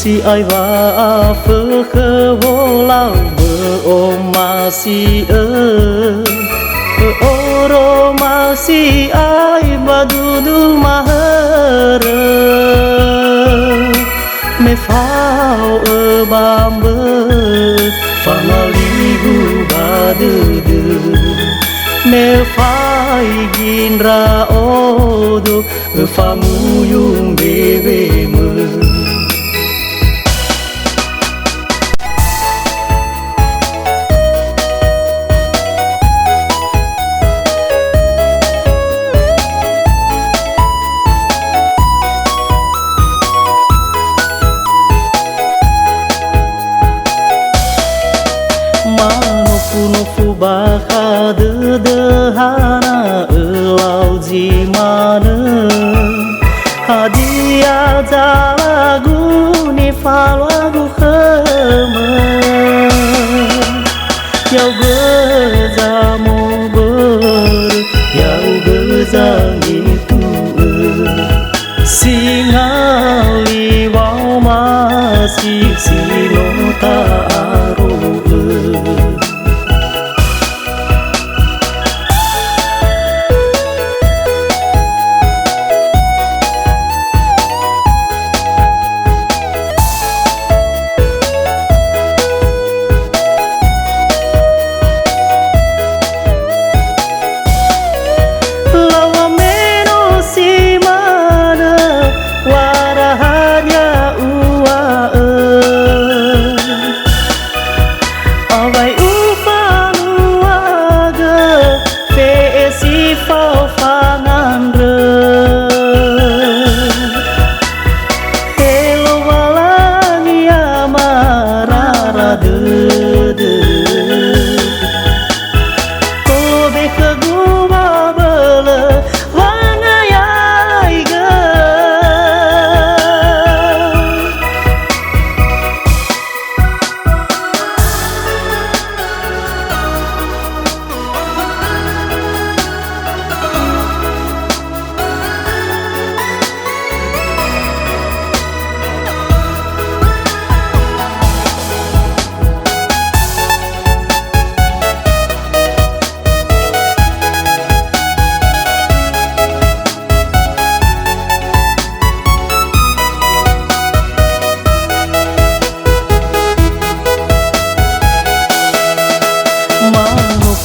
si ai va phơ khơ vô lao bơ ô ma si ơ ô rô ma si ai va du du ma hơ rơ me phao ơ bam bơ pha ma li gu ba dư dư me fai gin ra o do fa mu yung bebe mu Nofu baka hana elau jimana hadiah jalagu ni falwagu khema yau gezamu ber yau gezang itu singali wau masih sinota aro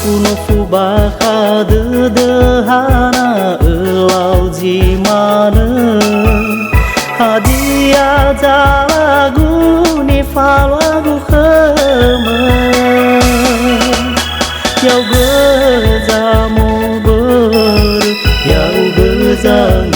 Nofu baka hana elau jimana hadiah jalagu ni falwagu khema yau gezamu ber yau gezang